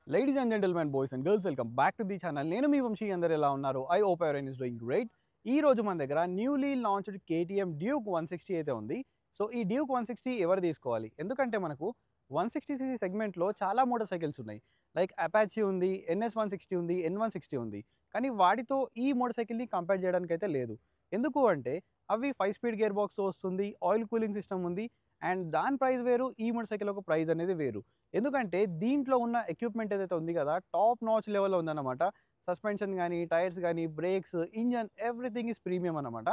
Ladies and gentlemen, boys and girls, welcome back to the channel. నేను మీ వంశీ అందరు ఎలా ఉన్నారు? I hope everyone is doing great. ఈ రోజు మన దగ్గర న్యూలీ లాంచ్డ్ KTM Duke 160 అయితే ఉంది. సో ఈ Duke 160 ఎవరు తీసుకోవాలి? ఎందుకంటే మనకు 160cc సెగ్మెంట్లో చాలా మోటార్ సైకిల్స్ ఉన్నాయి. లైక్ అపాచీ ఉంది, NS 160 ఉంది, N160 ఉంది. కానీ వాటితో ఈ మోటార్ సైకిల్ని కంపేర్ చేయడానికి అయితే లేదు. ఎందుకు అంటే అవి 5 స్పీడ్ గేర్ బాక్స్తో వస్తుంది, ఆయిల్ కూలింగ్ సిస్టమ్ ఉంది, అండ్ దాని ప్రైస్ వేరు, ఈ మోటార్ సైకిల్ ఒక ప్రైస్ అనేది వేరు. ఎందుకంటే దీంట్లో ఉన్న ఎక్విప్మెంట్ ఏదైతే ఉంది కదా, టాప్ నాచ్ లెవెల్లో ఉందన్నమాట. సస్పెన్షన్ కానీ, టైర్స్ కానీ, brakes, engine, everything is premium అనమాట.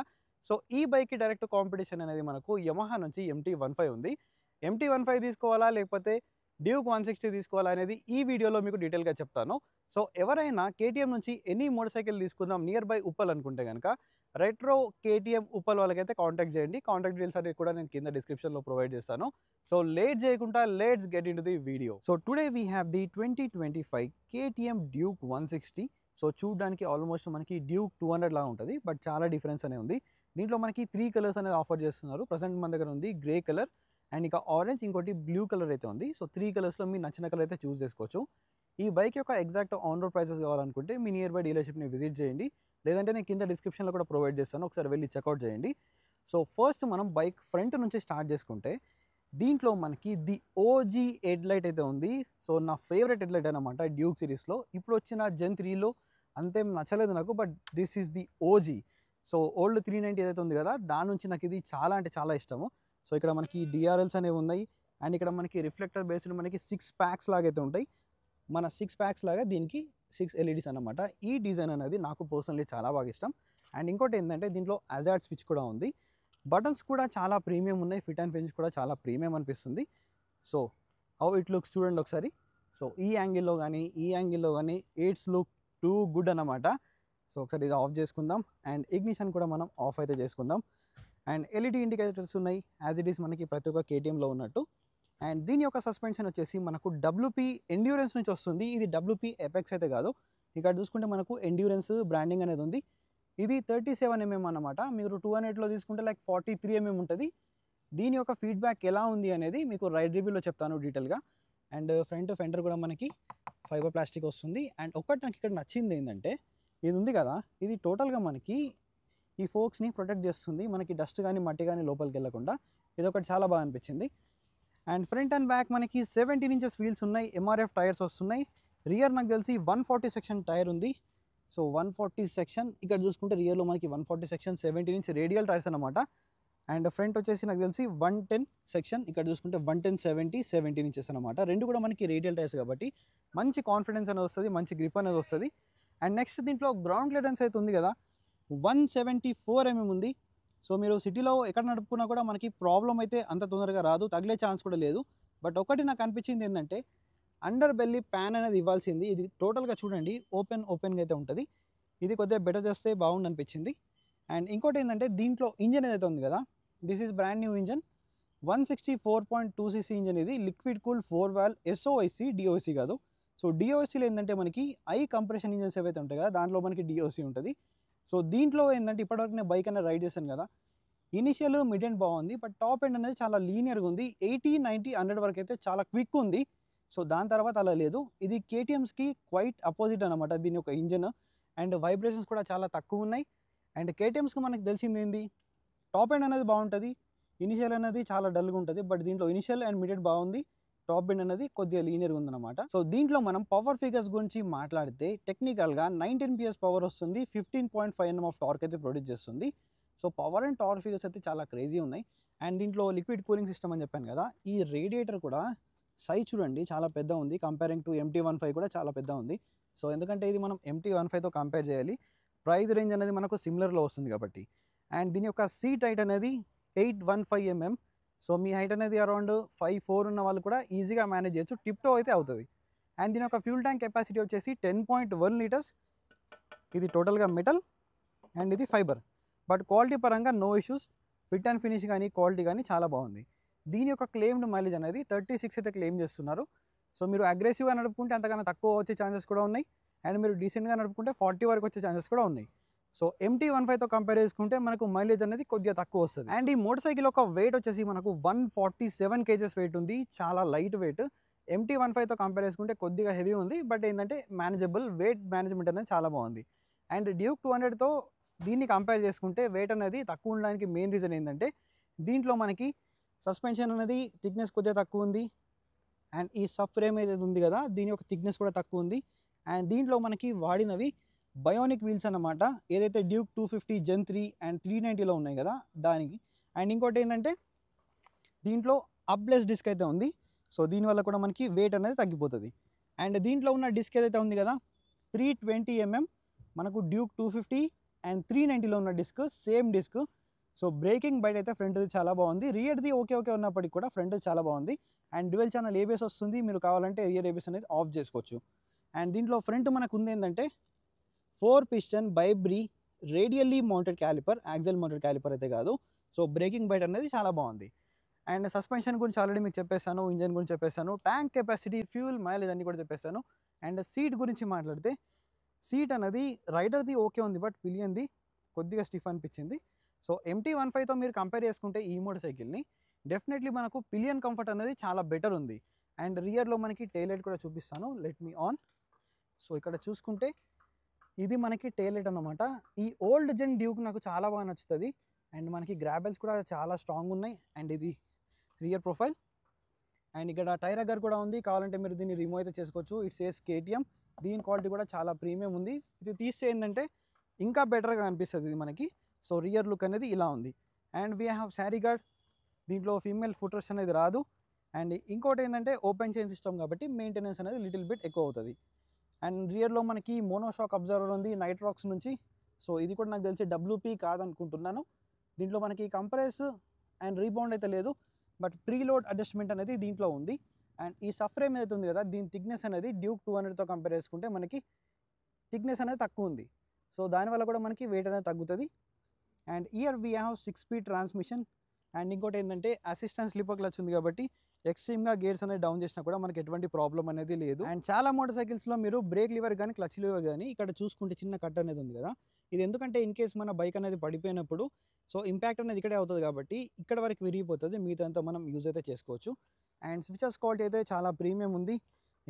సో ఈ బైక్కి డైరెక్ట్ కాంపిటీషన్ అనేది మనకు యమహా నుంచి MT-15 ఉంది. MT-15 తీసుకోవాలా లేకపోతే డ్యూక్ 160 తీసుకోవాలా అనేది ఈ వీడియోలో మీకు డీటెయిల్గా చెప్తాను. సో ఎవరైనా KTM నుంచి ఎనీ మోటార్ సైకిల్ తీసుకుందాం నియర్ బై ఉప్పల్ అనుకుంటే కనుక రెట్రో KTM ఉప్పల్ వాళ్ళకైతే కాంటాక్ట్ చేయండి. కాంటాక్ట్ డీటెయిల్స్ అనేది కూడా నేను కింద డిస్క్రిప్షన్లో ప్రొవైడ్ చేస్తాను. సో లేట్ చేయకుండా let's get in to the video. So today we have the 2025 KTM Duke 160. So చూడడానికి ఆల్మోస్ట్ మనకి డ్యూక్ 200 లాగా ఉంటుంది, బట్ చాలా డిఫరెన్స్ అనేది ఉంది. దీంట్లో మనకి 3 కలర్స్ అనేది ఆఫర్ చేస్తున్నారు. ప్రజెంట్ మన దగ్గర ఉంది గ్రే కలర్, అండ్ ఇంకా ఆరెంజ్, ఇంకోటి బ్లూ కలర్ అయితే ఉంది. సో 3 కలర్స్లో మీ నచ్చిన కలర్ అయితే చూస్ చేసుకోవచ్చు. ఈ బైక్ యొక్క ఎగ్జాక్ట్ ఆన్ రోడ్ ప్రైసెస్ కావాలనుకుంటే మీ నియర్ బై డీలర్షిప్ని విజిట్ చేయండి, లేదంటే నేను కింద డిస్క్రిప్షన్లో కూడా ప్రొవైడ్ చేస్తాను, ఒకసారి వెళ్ళి చెక్అవుట్ చేయండి. సో ఫస్ట్ మనం బైక్ ఫ్రంట్ నుంచి స్టార్ట్ చేసుకుంటే దీంట్లో మనకి ది ఓజీ హెడ్ లైట్ అయితే ఉంది. సో నా ఫేవరెట్ హెడ్ లైట్ అనమాట డ్యూక్ సిరీస్లో. ఇప్పుడు వచ్చిన జెన్ 3లో అంతేం నచ్చలేదు నాకు, but this is the OG. So old 390 ఏదైతే ఉంది కదా, దాని నుంచి నాకు ఇది చాలా అంటే చాలా ఇష్టము. సో ఇక్కడ మనకి DRLs అనేవి ఉన్నాయి, అండ్ ఇక్కడ మనకి రిఫ్లెక్టర్ బేస్డ్ మనకి 6 ప్యాక్స్ లాగా అయితే ఉంటాయి. మన 6 ప్యాక్స్ లాగా దీనికి 6 LEDs అనమాట. ఈ డిజైన్ అనేది నాకు పర్సనలీ చాలా బాగా ఇష్టం. అండ్ ఇంకోటి ఏంటంటే దీంట్లో అజాడ్ స్విచ్ కూడా ఉంది. బటన్స్ కూడా చాలా ప్రీమియం ఉన్నాయి, ఫిట్ అండ్ ఫినిష్ కూడా చాలా ప్రీమియం అనిపిస్తుంది. సో హౌ ఇట్ లుక్స్ చూడండి ఒకసారి. సో ఈ యాంగిల్లో కానీ ఇట్స్ లుక్ టూ గుడ్ అన్నమాట. సో ఒకసారి ఇది ఆఫ్ చేసుకుందాం, అండ్ ఇగ్నిషన్ కూడా మనం ఆఫ్ అయితే చేసుకుందాం. అండ్ LED ఇండికేటర్స్ ఉన్నాయి, యాజ్ ఇట్ ఈస్ మనకి ప్రతి ఒక్క KTMలో ఉన్నట్టు. అండ్ దీని యొక్క సస్పెన్షన్ వచ్చేసి మనకు WP ఎండ్యూరెన్స్ నుంచి వస్తుంది. ఇది WP ఎపెక్స్ అయితే కాదు. ఇక్కడ చూసుకుంటే మనకు ఎండ్యూరెన్స్ బ్రాండింగ్ అనేది ఉంది. ఇది 37mm అన్నమాట. మీరు 200లో తీసుకుంటే లైక్ 43mm ఉంటుంది. దీని యొక్క ఫీడ్బ్యాక్ ఎలా ఉంది అనేది మీకు రైడ్ రివ్యూలో చెప్తాను డీటెయిల్గా. అండ్ ఫ్రంట్ ఫెండర్ కూడా మనకి ఫైబర్ ప్లాస్టిక్ వస్తుంది. అండ్ ఒక్కటి నాకు ఇక్కడ నచ్చింది ఏంటంటే ఇది ఉంది కదా, ఇది టోటల్గా మనకి ఈ ఫోక్స్ని ప్రొటెక్ట్ చేస్తుంది, మనకి డస్ట్ కానీ మట్టి కానీ లోపలికి వెళ్ళకుండా. ఇది ఒకటి చాలా బాగా అనిపించింది. అండ్ ఫ్రంట్ అండ్ బ్యాక్ మనకి 17 ఇంచెస్ వీల్స్ ఉన్నాయి, MRF టైర్స్ వస్తున్నాయి. రియర్ నాకు తెలిసి 140 సెక్షన్ టైర్ ఉంది. సో 140 సెక్షన్, ఇక్కడ చూసుకుంటే రియర్లో మనకి 140 సెక్షన్ 17 ఇంచ్ రేడియల్ టైర్స్ అనమాట. అండ్ ఫ్రంట్ వచ్చేసి నాకు తెలిసి 110 సెక్షన్, ఇక్కడ చూసుకుంటే 110/70 17 ఇంచెస్ అనమాట. రెండు కూడా మనకి రేడియల్ టైర్స్ కాబట్టి మంచి కాన్ఫిడెన్స్ అనేది వస్తుంది, మంచి గ్రిప్ అనేది వస్తుంది. అండ్ నెక్స్ట్ దీంట్లో గ్రౌండ్ క్లియరెన్స్ అయితే ఉంది కదా, 174mm ఉంది. సో మీరు సిటీలో ఎక్కడ నడుపుకున్నా కూడా మనకి ప్రాబ్లం అయితే అంత తొందరగా రాదు, తగిలే ఛాన్స్ కూడా లేదు. బట్ ఒకటి నాకు అనిపించింది ఏంటంటే అండర్ బెల్లీ ప్యాన్ అనేది ఇవ్వాల్సింది. ఇది టోటల్గా చూడండి ఓపెన్గా అయితే ఉంటుంది. ఇది కొద్దిగా బెటర్ చేస్తే బాగుంది అనిపించింది. అండ్ ఇంకోటి ఏంటంటే దీంట్లో ఇంజన్ ఏదైతే ఉంది కదా, this is brand new engine, 164.2cc engine. ఇది liquid cool 4 valve SOIC, DOC కాదు. సో DOCలో ఏంటంటే మనకి కంప్రెషన్ ఇంజన్స్ ఏవైతే ఉంటాయి కదా, దాంట్లో మనకి DOC ఉంటుంది. సో దీంట్లో ఏంటంటే ఇప్పటివరకు నేను బైక్ అనేది రైడ్ చేశాను కదా, ఇనిషియల్ మిడ్ ఎండ్ బాగుంది, బట్ టాప్ ఎండ్ అనేది చాలా లీనియర్గా ఉంది. 80, 90, 100 వరకు అయితే చాలా క్విక్ ఉంది. సో దాని తర్వాత అలా లేదు. ఇది KTMస్కి క్వైట్ అపోజిట్ అనమాట దీని యొక్క ఇంజన్. అండ్ వైబ్రేషన్స్ కూడా చాలా తక్కువ ఉన్నాయి. అండ్ KTMస్కి మనకు తెలిసింది ఏంది, టాప్ ఎండ్ అనేది బాగుంటుంది, ఇనిషియల్ అనేది చాలా డల్గా ఉంటుంది. బట్ దీంట్లో ఇనిషియల్ అండ్ మిడ్ ఎండ్ బాగుంది, టాప్ ఎండ్ అనేది కొద్దిగా లీనియర్గా ఉందన్నమాట. సో దీంట్లో మనం పవర్ ఫిగర్స్ గురించి మాట్లాడితే టెక్నికల్గా 19 PS పవర్ వస్తుంది, 15.5 Nm ఆఫ్ టార్క్ అయితే ప్రొడ్యూస్ చేస్తుంది. So power and torque figures అయితే చాలా క్రేజీ ఉన్నాయి. అండ్ దీంట్లో లిక్విడ్ కూలింగ్ సిస్టమ్ అని చెప్పాను కదా, ఈ రేడియేటర్ కూడా సైజ్ చూడండి చాలా పెద్ద ఉంది, కంపేరింగ్ టు MT-15 కూడా చాలా పెద్ద ఉంది. సో ఎందుకంటే ఇది మనం MT-15తో కంపేర్ చేయాలి, ప్రైస్ రేంజ్ అనేది మనకు సిమిలర్లో వస్తుంది కాబట్టి. అండ్ దీని యొక్క సీట్ హైట్ అనేది 815mm. సో మీ హైట్ అనేది అరౌండ్ 5'4" ఉన్న వాళ్ళు కూడా ఈజీగా మేనేజ్ చేయొచ్చు, టిప్టో అయితే అవుతుంది. అండ్ దీని యొక్క ఫ్యూల్ ట్యాంక్ కెపాసిటీ వచ్చేసి 10.1 లీటర్స్. ఇది టోటల్గా మెటల్ అండ్ ఇది ఫైబర్, బట్ క్వాలిటీ పరంగా no issues, fit and finish కానీ క్వాలిటీ కానీ చాలా బాగుంది. దీని యొక్క క్లెయిమ్డ్ మైలేజ్ అనేది 36 అయితే క్లెయిమ్ చేస్తున్నారు. సో మీరు అగ్రెసివ్గా నడుపుకుంటే అంతకన్నా తక్కువ వచ్చే ఛాన్సెస్ కూడా ఉన్నాయి, అండ్ మీరు డీసెంట్గా నడుపుకుంటే 40 వరకు వచ్చే ఛాన్సెస్ కూడా ఉన్నాయి. సో MT-15తో కంపేర్ చేసుకుంటే మనకు మైలేజ్ అనేది కొద్దిగా తక్కువ వస్తుంది. అండ్ ఈ మోటార్ సైకిల్ యొక్క వెయిట్ వచ్చేసి మనకు 147 kgs వెయిట్ ఉంది, చాలా లైట్ వెయిట్. MT-15తో కంపేర్ చేసుకుంటే కొద్దిగా హెవీ ఉంది. బట్ ఏంటంటే మేనేజబుల్, వెయిట్ మేనేజ్మెంట్ అనేది చాలా బాగుంది. అండ్ డ్యూక్ 200తో దీన్ని కంపేర్ చేసుకుంటే వెయిట్ అనేది తక్కువ ఉండడానికి మెయిన్ రీజన్ ఏంటంటే దీంట్లో మనకి సస్పెన్షన్ అనేది థిక్నెస్ కొద్దిగా తక్కువ ఉంది. అండ్ ఈ సబ్ ఫ్రేమ్ ఏదైతే ఉంది కదా దీని యొక్క థిక్నెస్ కూడా తక్కువ ఉంది. అండ్ దీంట్లో మనకి వాడినవి బయోనిక్ వీల్స్ అన్నమాట. ఏదైతే డ్యూక్ 250 జెన్ 3 అండ్ 390లో ఉన్నాయి కదా దానికి. అండ్ ఇంకోటి ఏంటంటే దీంట్లో అప్లెస్ డిస్క్ అయితే ఉంది. సో దీనివల్ల కూడా మనకి వెయిట్ అనేది తగ్గిపోతుంది. అండ్ దీంట్లో ఉన్న డిస్క్ ఏదైతే ఉంది కదా 320mm మనకు డ్యూక్ 250 అండ్ 390లో ఉన్న disc same disc. So braking bite అయితే ఫ్రంట్ది చాలా బాగుంది. రియర్ది ఓకే ఉన్నప్పటికీ కూడా ఫ్రంట్ చాలా బాగుంది. అండ్ డ్యువల్ ఛానల్ ఏబిఎస్ వస్తుంది. మీరు కావాలంటే రియర్ ఏబిఎస్ అనేది ఆఫ్ చేసుకోవచ్చు. అండ్ దీంట్లో ఫ్రంట్ మనకు ఉంది ఏంటంటే 4 piston బైబ్రీ radially mounted calliper, axle mounted calliper అయితే కాదు. సో బ్రేకింగ్ బైట్ అనేది చాలా బాగుంది. అండ్ సస్పెన్షన్ గురించి ఆల్రెడీ మీకు చెప్పేసాను, ఇంజన్ గురించి చెప్పేసాను, ట్యాంక్ కెపాసిటీ, ఫ్యూల్ మైలేజ్ అన్ని కూడా చెప్పేసాను. అండ్ సీట్ గురించి మాట్లాడితే సీట్ అనేది రైడర్ది ఓకే ఉంది, బట్ పిలియన్ది కొద్దిగా స్టిఫ్ అనిపించింది. సో MT-15తో మీరు కంపేర్ చేసుకుంటే ఈ మోటార్ సైకిల్ని డెఫినెట్లీ మనకు పిలియన్ కంఫర్ట్ అనేది చాలా బెటర్ ఉంది. అండ్ రియర్లో మనకి టెయిల్ లైట్ కూడా చూపిస్తాను, లెట్ మీ ఆన్. సో ఇక్కడ చూసుకుంటే ఇది మనకి టెయిల్ లైట్ అన్నమాట. ఈ ఓల్డ్ జెన్ డ్యూక్ నాకు చాలా బాగా నచ్చుతుంది. అండ్ మనకి గ్రాబెల్స్ కూడా చాలా స్ట్రాంగ్ ఉన్నాయి. అండ్ ఇది రియర్ ప్రొఫైల్. అండ్ ఇక్కడ టైర్ అగర్ కూడా ఉంది, కావాలంటే మీరు దీన్ని రిమూవ్ అయితే చేసుకోవచ్చు. It's ace KTM. దీని క్వాలిటీ కూడా చాలా ప్రీమియం ఉంది. ఇది తీస్తే ఏంటంటే ఇంకా బెటర్గా అనిపిస్తుంది ఇది మనకి. సో రియర్ లుక్ అనేది ఇలా ఉంది. And we have sari guard. దీంట్లో ఫీమేల్ ఫుట్ రెస్ట్ అనేది రాదు. అండ్ ఇంకోటి ఏంటంటే ఓపెన్ చైన్ సిస్టమ్ కాబట్టి మెయింటెనెన్స్ అనేది లిటిల్ బిట్ ఎక్కువ అవుతుంది. అండ్ రియర్లో మనకి మోనోషాక్ అబ్జర్వర్ ఉంది నైట్రాక్స్ నుంచి. సో ఇది కూడా నాకు తెలిసి WP కాదనుకుంటున్నాను. దీంట్లో మనకి కంప్రెస్ అండ్ రీబౌండ్ అయితే లేదు, బట్ ప్రీలోడ్ అడ్జస్ట్మెంట్ అనేది దీంట్లో ఉంది. అండ్ ఈ సబ్ ఫ్రేమ్ ఏదైతే ఉంది కదా దీని థిక్నెస్ అనేది డ్యూక్ 200తో కంపేర్ చేసుకుంటే మనకి థిక్నెస్ అనేది తక్కువ ఉంది. సో దానివల్ల కూడా మనకి వెయిట్ అనేది తగ్గుతుంది. And year we have 6 speed transmission. And ఇంకోటి ఏంటంటే అసిస్టెంట్ స్లిప్పర్ క్లచ్ ఉంది కాబట్టి ఎక్స్ట్రీమ్గా గేర్స్ అనేది డౌన్ చేసినా కూడా మనకి ఎటువంటి ప్రాబ్లం అనేది లేదు. అండ్ చాలా మోటార్ సైకిల్స్లో మీరు బ్రేక్ లివర్ కానీ క్లచ్ లివర్ కానీ ఇక్కడ చూసుకుంటే చిన్న కట్ అనేది ఉంది కదా, ఇది ఎందుకంటే ఇన్ కేస్ మన బైక్ అనేది పడిపోయినప్పుడు సో ఇంపాక్ట్ అనేది ఇక్కడే అవుతుంది కాబట్టి ఇక్కడ వరకు విరిగిపోతుంది, మిగతా అంతా మనం యూజ్ అయితే చేసుకోవచ్చు. అండ్ స్విచెస్ క్వాలిటీ అయితే చాలా ప్రీమియం ఉంది.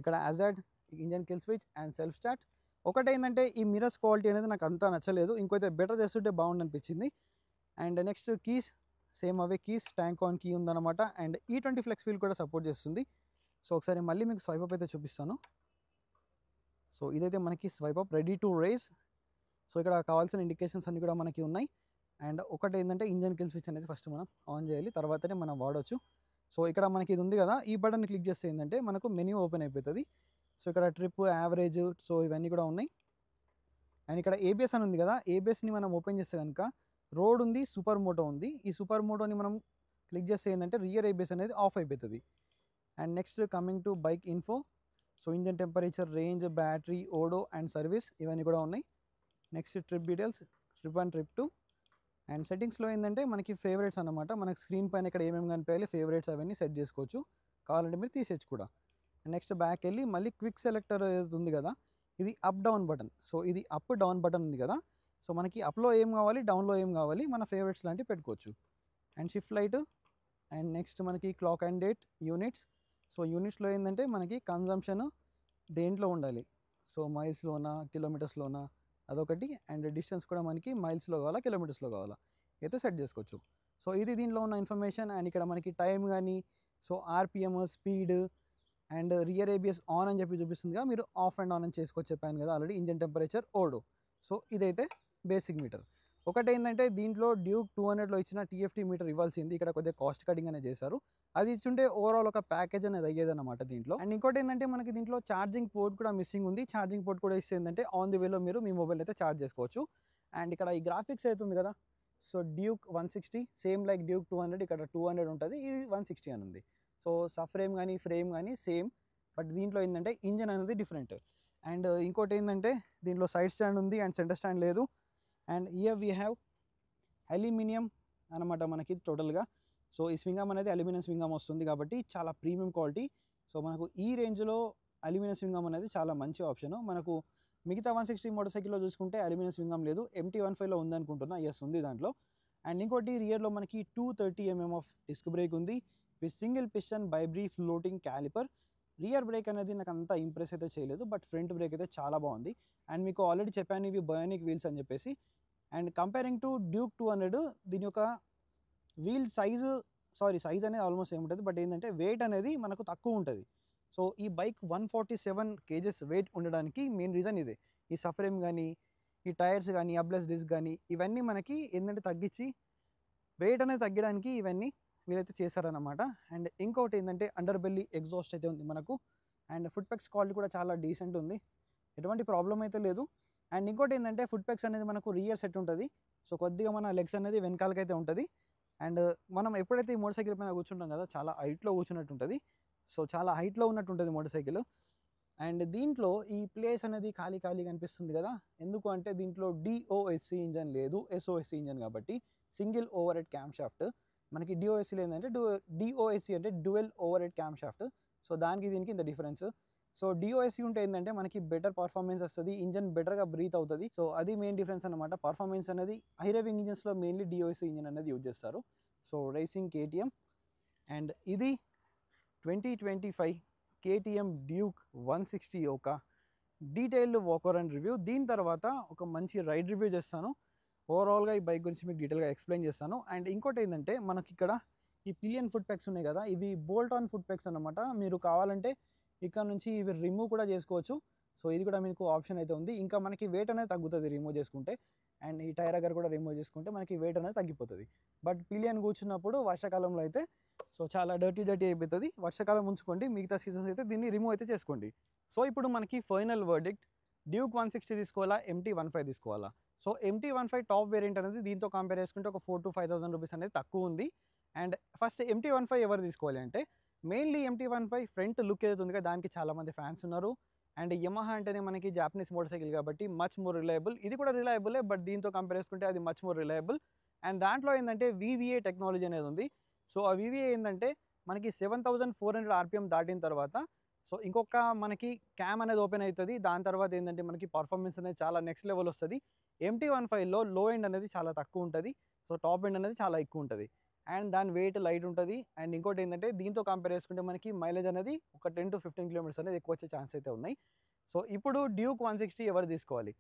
ఇక్కడ అజాడ్, engine kill switch and self start. ఒకటి ఏంటంటే ఈ మిరర్స్ క్వాలిటీ అనేది నాకు అంతా నచ్చలేదు, ఇంకోతే బెటర్ చేస్తుంటే బాగుంది అనిపించింది. అండ్ నెక్స్ట్ కీస్ సేమ్ అవే కీస్, ట్యాంక్ ఆన్ కీ ఉందన్నమాట. అండ్ E20 ఫ్లెక్స్ వీల్ కూడా సపోర్ట్ చేస్తుంది. సో ఒకసారి మళ్ళీ మీకు స్వైప్ అప్ అయితే చూపిస్తాను. సో ఇదైతే మనకి swipe up ready to race. So ఇక్కడ కావాల్సిన ఇండికేషన్స్ అన్నీ కూడా మనకి ఉన్నాయి. అండ్ ఒకటి ఏంటంటే ఇంజన్ కిల్ స్విచ్ అనేది ఫస్ట్ మనం ఆన్ చేయాలి, తర్వాతనే మనం వాడవచ్చు. సో ఇక్కడ మనకి ఇది ఉంది కదా, ఈ బటన్ క్లిక్ చేస్తే ఏంటంటే మనకు మెన్యూ ఓపెన్ అయిపోతుంది. సో ఇక్కడ ట్రిప్, యావరేజ్, సో ఇవన్నీ కూడా ఉన్నాయి. అండ్ ఇక్కడ ABS అని ఉంది కదా, ABSని మనం ఓపెన్ చేస్తే కనుక రోడ్ ఉంది, సూపర్ మోటో ఉంది. ఈ సూపర్ మోటోని మనం క్లిక్ చేస్తే ఏంటంటే రియర్ ABS అనేది ఆఫ్ అయిపోతుంది. And next coming to bike info. So engine temperature, range, battery, odo and service ఇవన్నీ కూడా ఉన్నాయి. Next trip details, trip 1, trip 2. And సెట్టింగ్స్లో ఏంటంటే మనకి ఫేవరెట్స్ అనమాట. మనకి స్క్రీన్ పైన ఇక్కడ ఏమేమి కనిపించాలి ఫేవరెట్స్ అవన్నీ సెట్ చేసుకోవచ్చు, కావాలంటే మీరు తీసేచ్చు కూడా. నెక్స్ట్ బ్యాక్ వెళ్ళి మళ్ళీ క్విక్ సెలెక్టర్ ఏది ఉంది కదా, ఇది అప్ డౌన్ బటన్. సో ఇది అప్ డౌన్ బటన్ ఉంది కదా, సో మనకి అప్లో ఏం కావాలి, డౌన్లో ఏం కావాలి, మన ఫేవరెట్స్ లాంటివి పెట్టుకోవచ్చు. And shift light. And next మనకి clock and date, units. So యూనిట్స్లో ఏంటంటే మనకి కన్జంప్షన్ దేంట్లో ఉండాలి, సో మైల్స్లోనా కిలోమీటర్స్లోనా అదొకటి. అండ్ డిస్టెన్స్ కూడా మనకి మైల్స్లో కావాలా కిలోమీటర్స్లో కావాలా అయితే సెట్ చేసుకోవచ్చు. సో ఇది దీంట్లో ఉన్న ఇన్ఫర్మేషన్. అండ్ ఇక్కడ మనకి టైం కానీ, so RPM, speed and rear ABS on అని చెప్పి చూపిస్తుందిగా, మీరు ఆఫ్ అండ్ ఆన్ అని చేసుకోవచ్చు చెప్పాను కదా already. Engine temperature, odo. So ఇదైతే బేసిక్ మీటర్. ఒకటి ఏంటంటే దీంట్లో డ్యూక్ 200లో ఇచ్చిన TFT మీటర్ ఇవ్వాల్సింది, ఇక్కడ కొద్దిగా కాస్ట్ కటింగ్ అనేది చేశారు. అది ఇచ్చుంటే ఓవరాల్ ఒక ప్యాకేజ్ అనేది అయ్యేదన్నమాట దీంట్లో. అండ్ ఇంకోటి ఏంటంటే మనకి దీంట్లో ఛార్జింగ్ పోర్ట్ కూడా మిస్సింగ్ ఉంది. ఛార్జింగ్ పోర్ట్ కూడా ఇస్తే ఏంటంటే ఆన్ ది వేలో మీరు మీ మొబైల్ అయితే ఛార్జ్ చేసుకోవచ్చు. అండ్ ఇక్కడ ఈ గ్రాఫిక్స్ అవుతుంది కదా, so Duke 160 same like Duke 200, ఇక్కడ 200 ఉంటుంది, ఇది 160 అని ఉంది. సో సబ్ ఫ్రేమ్ కానీ ఫ్రేమ్ కానీ సేమ్, బట్ దీంట్లో ఏంటంటే ఇంజన్ అనేది డిఫరెంట్. అండ్ ఇంకోటి ఏంటంటే దీంట్లో సైడ్ స్టాండ్ ఉంది అండ్ సెంటర్ స్టాండ్ లేదు. And here we have aluminium అనమాట మనకి టోటల్గా. సో ఈ స్వింగమ్ అనేది అల్యూమినియం స్వింగమ్ వస్తుంది కాబట్టి చాలా ప్రీమియం క్వాలిటీ. సో మనకు ఈ రేంజ్లో అల్యూమినియం స్వింగమ్ అనేది చాలా మంచి ఆప్షన్. మనకు మిగతా 160 మోటార్ సైకిల్లో చూసుకుంటే అల్యూమినియం స్వింగమ్ లేదు. MT-15లో ఉందనుకుంటున్నా, ఎస్ ఉంది దాంట్లో. అండ్ ఇంకోటి రియర్లో మనకి 230mm ఆఫ్ డిస్క్ బ్రేక్ ఉంది with single piston బైబ్రీ floating calliper. Rear break అనేది నాకు అంత ఇంప్రెస్ అయితే చేయలేదు, బట్ ఫ్రంట్ బ్రేక్ అయితే చాలా బాగుంది. అండ్ మీకు ఆల్రెడీ చెప్పాను ఇవి బయోనిక్ వీల్స్ అని చెప్పేసి. అండ్ కంపేరింగ్ టు డ్యూక్ 200 దీని యొక్క వీల్ సైజ్ అనేది ఆల్మోస్ట్ సేమ్ ఉంటుంది, బట్ ఏంటంటే వెయిట్ అనేది మనకు తక్కువ ఉంటుంది. సో ఈ బైక్ 147 కేజెస్ వెయిట్ ఉండడానికి మెయిన్ రీజన్ ఇదే. ఈ సఫ్రేమ్ కానీ, ఈ టైర్స్ కానీ, అబ్లెస్ డిస్క్ కానీ ఇవన్నీ మనకి ఏంటంటే తగ్గించి వెయిట్ అనేది తగ్గడానికి ఇవన్నీ వీలైతే చేశారనమాట. అండ్ ఇంకొకటి ఏంటంటే అండర్ బెల్లీ ఎగ్జాస్ట్ అయితే ఉంది మనకు. అండ్ ఫుట్ పెక్స్ క్వాలిటీ కూడా చాలా డీసెంట్ ఉంది, ఎటువంటి ప్రాబ్లం అయితే లేదు. అండ్ ఇంకోటి ఏంటంటే ఫుట్ పెక్స్ అనేది మనకు రియర్ సెట్ ఉంటుంది. సో కొద్దిగా మన లెగ్స్ అనేది వెనకాలకైతే ఉంటుంది. అండ్ మనం ఎప్పుడైతే ఈ మోటార్ సైకిల్ పైన కూర్చుంటాం కదా, చాలా హైట్లో కూర్చున్నట్టు ఉంటుంది. సో చాలా హైట్లో ఉన్నట్టు ఉంటుంది మోటార్ సైకిల్. అండ్ దీంట్లో ఈ ప్లేస్ అనేది ఖాళీ కనిపిస్తుంది కదా, ఎందుకు అంటే దీంట్లో డిఓఎస్సి ఇంజన్ లేదు, ఎస్ఓఎస్సి ఇంజన్ కాబట్టి single over head cam shaft. మనకి డిఓఎస్సి లేదంటే డిఓఎస్సి అంటే dual over head cam shaft. So దానికి దీనికి ఇంత డిఫరెన్స్. సో డిఓఎస్సి ఉంటే ఏంటంటే మనకి బెటర్ పర్ఫార్మెన్స్ వస్తుంది, ఇంజన్ బెటర్గా బ్రీత్ అవుతుంది. సో అది మెయిన్ డిఫరెన్స్ అనమాట. పర్ఫార్మెన్స్ అనేది high raving ఇంజన్స్లో mainly DOSC engine అనేది యూజ్ చేస్తారు. So racing KTM. అండ్ ఇది 2025 కేటీఎం డ్యూక్ 160 ఒక డీటెయిల్డ్ వాకర్ అండ్ రివ్యూ. దీని తర్వాత ఒక మంచి రైడ్ రివ్యూ చేస్తాను. ఓవరాల్గా ఈ బైక్ గురించి మీకు డీటెయిల్గా ఎక్స్ప్లెయిన్ చేస్తాను. అండ్ ఇంకోటి ఏంటంటే మనకి ఇక్కడ ఈ పిలియన్ ఫుట్ పెక్స్ ఉన్నాయి కదా, ఇవి బోల్ట్ ఆన్ ఫుట్ పెక్స్ అనమాట. మీరు కావాలంటే ఇక్కడ నుంచి ఇవి రిమూవ్ కూడా చేసుకోవచ్చు. సో ఇది కూడా మీకు ఆప్షన్ అయితే ఉంది. ఇంకా మనకి వెయిట్ అనేది తగ్గుతుంది రిమూవ్ చేసుకుంటే. అండ్ ఈ టైర్ అగర్ కూడా రిమూవ్ చేసుకుంటే మనకి వెయిట్ అనేది తగ్గిపోతుంది. బట్ పిలియన్ కూర్చున్నప్పుడు వర్షాకాలంలో అయితే సో చాలా డర్టీ అయిపోతుంది. వర్షాకాలం ఉంచుకోండి, మిగతా సీజన్స్ అయితే దీన్ని రిమూవ్ అయితే చేసుకోండి. సో ఇప్పుడు మనకి ఫైనల్ వర్డిక్ట్, డ్యూక్ 160 తీసుకోవాలా, MT-15 తీసుకోవాలా? సో MT-15 టాప్ వేరియంట్ అనేది దీంతో కంపేర్ చేసుకుంటే ఒక 4,000 to 5,000 రూపీస్ అనేది తక్కువ ఉంది. అండ్ ఫస్ట్ MT-15 ఎవరు తీసుకోవాలి అంటే మెయిన్లీ MT-15 ఫ్రంట్ లుక్ ఏదైతే ఉంది కదా, దానికి చాలామంది ఫ్యాన్స్ ఉన్నారు. అండ్ యమహా అంటేనే మనకి జాపనీస్ మోటార్ సైకిల్ కాబట్టి మచ్ మోర్ రిలయబుల్. ఇది కూడా రిలయబులే, బట్ దీంతో కంపేర్ చేసుకుంటే అది మచ్ మోర్ రిలయబుల్. అండ్ దాంట్లో ఏంటంటే VVA టెక్నాలజీ అనేది ఉంది. సో ఆ VVA ఏంటంటే మనకి 7,400 RPM దాటిన తర్వాత సో ఇంకొక మనకి క్యామ్ అనేది ఓపెన్ అవుతుంది. దాని తర్వాత ఏంటంటే మనకి పర్ఫార్మెన్స్ అనేది చాలా నెక్స్ట్ లెవెల్ వస్తుంది. MT-15లో లో ఎండ్ అనేది చాలా తక్కువ ఉంటుంది. సో టాప్ ఎండ్ అనేది చాలా ఎక్కువ ఉంటుంది. అండ్ దాని వెయిట్ లైట్ ఉంటుంది. అండ్ ఇంకోటి ఏంటంటే దీంతో కంపేర్ చేసుకుంటే మనకి మైలేజ్ అనేది ఒక 10 to 15 కిలోమీటర్స్ అనేది ఎక్కువ వచ్చే ఛాన్స్ అయితే ఉన్నాయి. సో ఇప్పుడు డ్యూక్ 160 ఎవరు తీసుకోవాలి?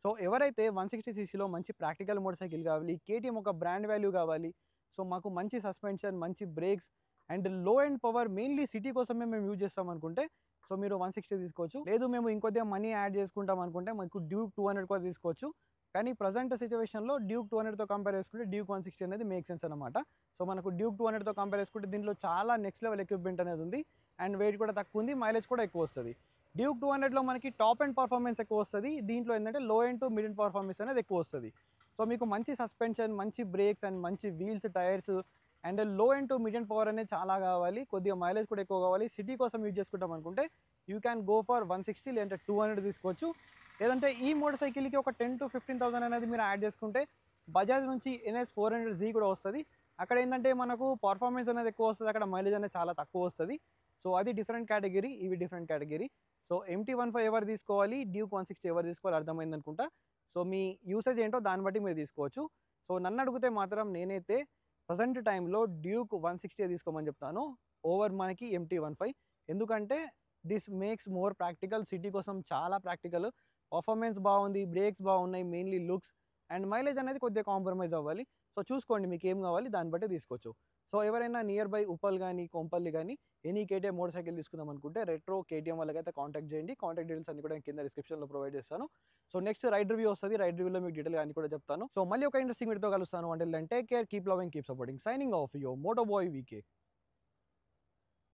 సో ఎవరైతే 160cc మంచి ప్రాక్టికల్ మోటార్ సైకిల్ కావాలి, కేటీఎం ఒక బ్రాండ్ వాల్యూ కావాలి, సో మాకు మంచి సస్పెన్షన్, మంచి బ్రేక్స్ అండ్ లో ఎండ్ పవర్ మెయిన్లీ సిటీ కోసమే మేము యూజ్ చేస్తాం అనుకుంటే సో మీరు 160 తీసుకోవచ్చు. లేదు మేము ఇంకొద్దిగా మనీ యాడ్ చేసుకుంటాం అనుకుంటే మాకు డ్యూక్ 200 కూడా తీసుకోవచ్చు. కానీ ప్రజెంట్ సిచ్యువేషన్లో డ్యూక్ 200తో కంపేర్ చేసుకుంటే డ్యూక్ 160 అనేది మేక్ సెన్స్ అనమాట. సో మనకు డ్యూక్ 200తో కంపేర్ చేసుకుంటే దీంట్లో చాలా నెక్స్ట్ లెవెల్ ఎక్విప్మెంట్ అనేది ఉంది. అండ్ వెయిట్ కూడా తక్కువ ఉంది, మైలేజ్ కూడా ఎక్కువ వస్తుంది. డ్యూక్ 200లో మనకి టాప్ ఎండ్ పర్ఫార్మెన్స్ ఎక్కువ వస్తుంది. దీంట్లో ఏంటంటే లో end to mid end performance అనేది ఎక్కువ వస్తుంది. సో మీకు మంచి సస్పెన్షన్, మంచి బ్రేక్స్ అండ్ మంచి వీల్స్, టైర్స్ అండ్ లో end to mid end power అనేది చాలా కావాలి, కొద్దిగా మైలేజ్ కూడా ఎక్కువ కావాలి. సిటీ కోసం యూజ్ చేసుకుంటాం అనుకుంటే యూ క్యాన్ గో ఫర్ 160 లేదంటే 200 తీసుకోవచ్చు. లేదంటే ఈ మోటార్ సైకిల్కి ఒక 10,000 to 15,000 అనేది మీరు యాడ్ చేసుకుంటే బజాజ్ నుంచి NS 400Z కూడా వస్తుంది. అక్కడ ఏంటంటే మనకు పర్ఫార్మెన్స్ అనేది ఎక్కువ వస్తుంది, అక్కడ మైలేజ్ అనేది చాలా తక్కువ వస్తుంది. సో అది డిఫరెంట్ కేటగిరీ, ఇవి డిఫరెంట్ కేటగిరీ. సో MT-15 ఎవరు తీసుకోవాలి, డ్యూక్ 160 ఎవరు తీసుకోవాలి అర్థమైంది అనుకుంటా. సో మీ యూసేజ్ ఏంటో దాన్ని బట్టి మీరు తీసుకోవచ్చు. సో నన్ను అడిగితే మాత్రం నేనైతే ప్రజెంట్ టైంలో డ్యూక్ 160 తీసుకోమని చెప్తాను ఓవర్ మనకి MT-15. ఎందుకంటే this makes more practical, city కోసం చాలా ప్రాక్టికల్, పర్ఫార్మెన్స్ బాగుంది, బ్రేక్స్ బాగున్నాయి, మెయిన్లీ లుక్స్ అండ్ మైలేజ్ అనేది కొద్దిగా కాంప్రమైజ్ అవ్వాలి. సో చూసుకోండి మీకు ఏం కావాలి దాన్ని బట్టి తీసుకోవచ్చు. సో ఎవరైనా నియర్ బై ఉప్పల్ కానీ, కొంపల్లి కానీ ఎనీ కేటీఎం మోటార్ సైకిల్ తీసుకుందాం అనుకుంటే రెట్రో కేటీఎం వాళ్ళకైతే కాంటాక్ట్ చేయండి. కాంటాక్ట్ డీటెయిల్స్ అన్ని కూడా కింద డిస్క్రిప్షన్లో ప్రొవైడ్ చేస్తాను. సో నెక్స్ట్ రైడ్ రివ్యూ వస్తుంది, రైడ్ రివ్యూలో మీకు డీటెయిల్గా అన్ని కూడా చెప్తాను. సో మళ్ళీ ఒక ఇంట్రెస్టింగ్ వీడియోతో కలుస్తాను. అంటే take care, keep loving, keep supporting. Signing off your moto boy VK.